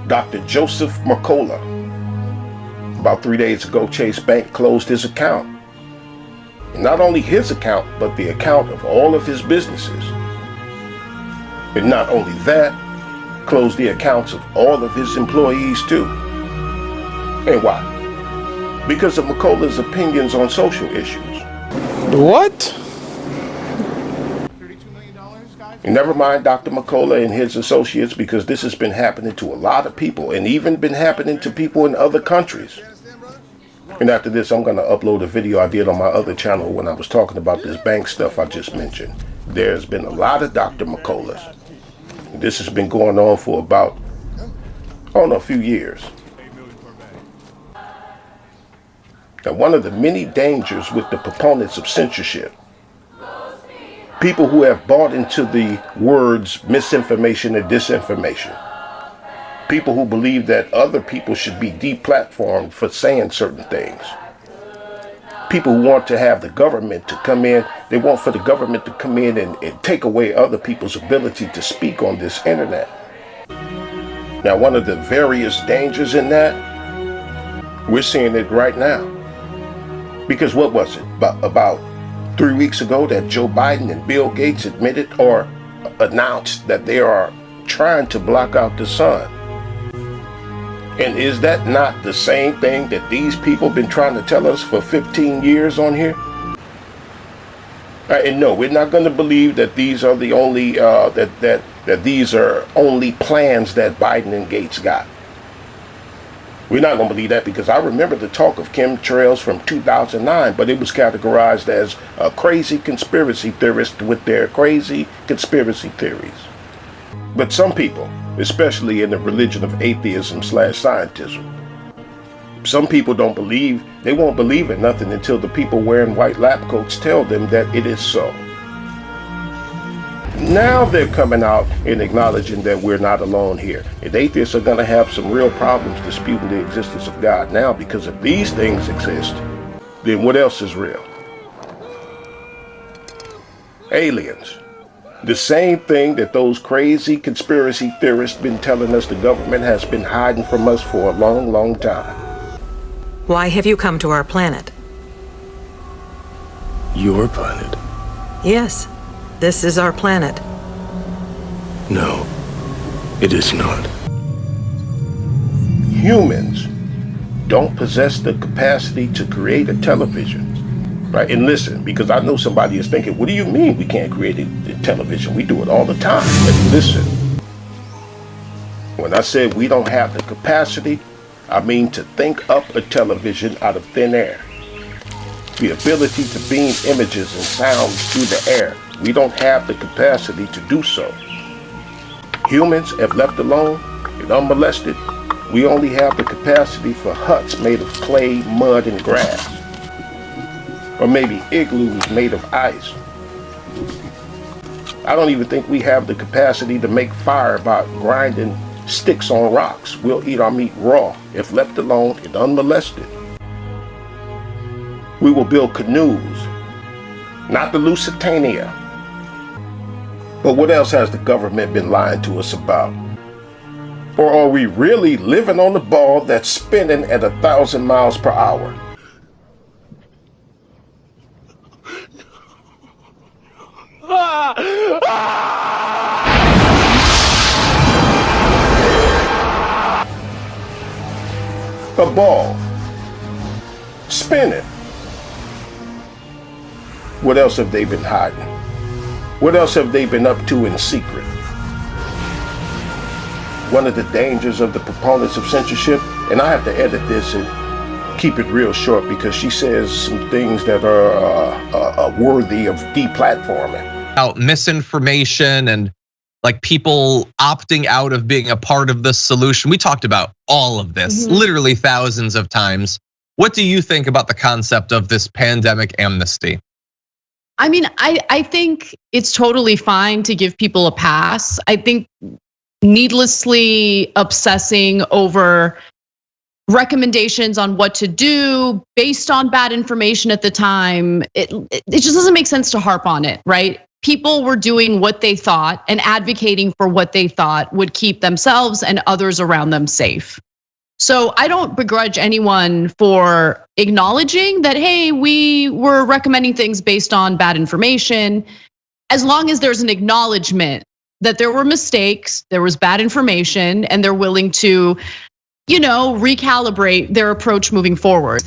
Dr. Joseph Mercola. About 3 days ago, Chase Bank closed his account. And not only his account, but the account of all of his businesses. And not only that, closed the accounts of all of his employees too. And why? Because of Mercola's opinions on social issues. What? And never mind Dr. Mercola and his associates, because this has been happening to a lot of people and even been happening to people in other countries. And after this, I'm going to upload a video I did on my other channel when I was talking about this bank stuff I just mentioned. There's been a lot of Dr. Mercolas. This has been going on for about, a few years. Now, one of the many dangers with the proponents of censorship, people who have bought into the words misinformation and disinformation, people who believe that other people should be deplatformed for saying certain things, people who want to have the government to come in, they want for the government to come in and take away other people's ability to speak on this internet. Now, one of the various dangers in that, we're seeing it right now. Because what was it? About 3 weeks ago that Joe Biden and Bill Gates admitted or announced that they are trying to block out the sun. And is that not the same thing that these people been trying to tell us for 15 years on here? And no, we're not going to believe that these are the only that these are only plans that Biden and Gates got. We're not going to believe that, because I remember the talk of chemtrails from 2009, but it was categorized as a crazy conspiracy theorist with their crazy conspiracy theories. But some people, especially in the religion of atheism/scientism, some people don't believe, they won't believe in nothing until the people wearing white lab coats tell them that it is so. Now they're coming out and acknowledging that we're not alone here. And atheists are going to have some real problems disputing the existence of God now, because if these things exist, then what else is real? Aliens. The same thing that those crazy conspiracy theorists been telling us the government has been hiding from us for a long, long time. Why have you come to our planet? Your planet? Yes, this is our planet. No, it is not. Humans don't possess the capacity to create a television. Right? And listen, because I know somebody is thinking, what do you mean we can't create a television? We do it all the time. But listen, when I said we don't have the capacity, I mean to think up a television out of thin air. The ability to beam images and sounds through the air. We don't have the capacity to do so. Humans, if left alone and unmolested, we only have the capacity for huts made of clay, mud, and grass. Or maybe igloos made of ice. I don't even think we have the capacity to make fire by grinding sticks on rocks. We'll eat our meat raw if left alone and unmolested. We will build canoes, not the Lusitania. But what else has the government been lying to us about? Or are we really living on the ball that's spinning at 1,000 miles per hour? A ball spinning. What else have they been hiding? What else have they been up to in secret? One of the dangers of the proponents of censorship, and I have to edit this and keep it real short because she says some things that are worthy of deplatforming. About misinformation and like people opting out of being a part of the solution. We talked about all of this literally thousands of times. What do you think about the concept of this pandemic amnesty? I mean, I think it's totally fine to give people a pass. I think needlessly obsessing over recommendations on what to do based on bad information at the time, it just doesn't make sense to harp on it, right? people were doing what they thought and advocating for what they thought would keep themselves and others around them safe. So I don't begrudge anyone for acknowledging that, hey, we were recommending things based on bad information, as long as there's an acknowledgement that there were mistakes, there was bad information, and they're willing to, recalibrate their approach moving forward.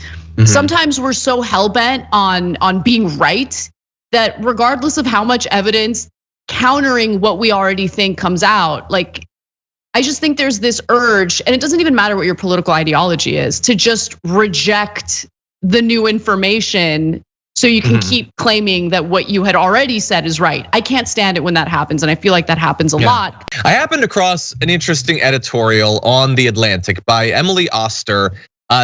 Sometimes we're so hell-bent on being right that regardless of how much evidence countering what we already think comes out, like, I just think there's this urge, and it doesn't even matter what your political ideology is, to just reject the new information so you can keep claiming that what you had already said is right. I can't stand it when that happens, and I feel like that happens a lot. I happened across an interesting editorial on The Atlantic by Emily Oster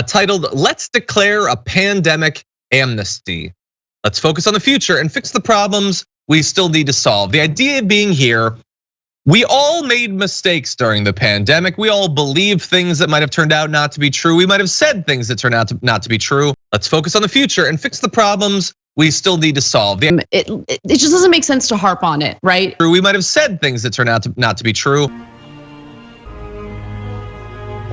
titled, "Let's Declare a Pandemic Amnesty. Let's focus on the future and fix the problems we still need to solve." The idea being here, we all made mistakes during the pandemic. We all believed things that might have turned out not to be true. We might have said things that turned out not to be true. Let's focus on the future and fix the problems we still need to solve. It just doesn't make sense to harp on it, right? We might have said things that turned out not to be true.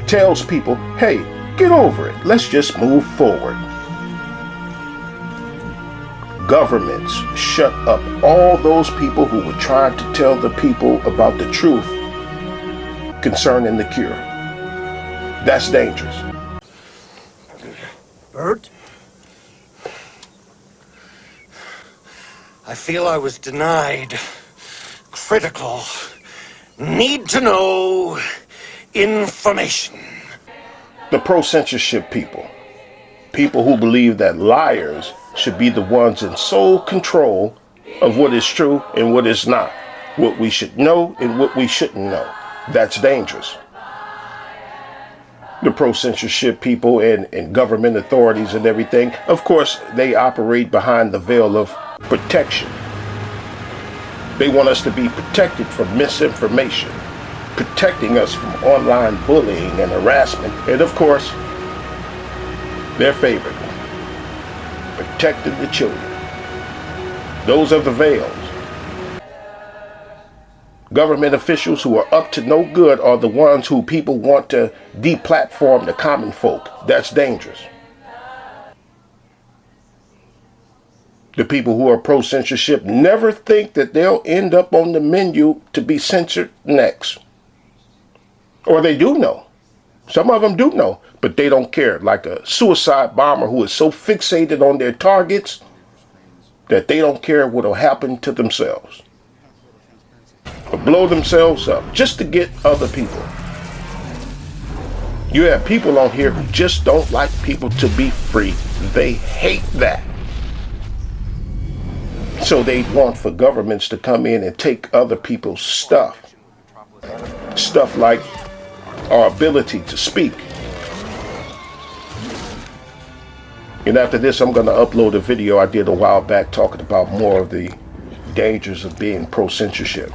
Tells people, hey, get over it. Let's just move forward. Governments shut up all those people who were trying to tell the people about the truth concerning the cure. That's dangerous. Bert? I feel I was denied critical, need-to-know information. The pro-censorship people who believe that liars should be the ones in sole control of what is true and what is not, what we should know and what we shouldn't know. That's dangerous. The pro-censorship people and government authorities and everything, of course, they operate behind the veil of protection. They want us to be protected from misinformation, protecting us from online bullying and harassment, and of course, their favorite, protecting the children. Those are the veils. Government officials who are up to no good are the ones who people want to deplatform the common folk. That's dangerous. The people who are pro-censorship never think that they'll end up on the menu to be censored next. Or they do know. Some of them do know, but they don't care. Like a suicide bomber who is so fixated on their targets that they don't care what will happen to themselves. Or blow themselves up just to get other people. You have people on here who just don't like people to be free. They hate that. So they want for governments to come in and take other people's stuff. Stuff like our ability to speak. And after this, I'm going to upload a video I did a while back talking about more of the dangers of being pro-censorship.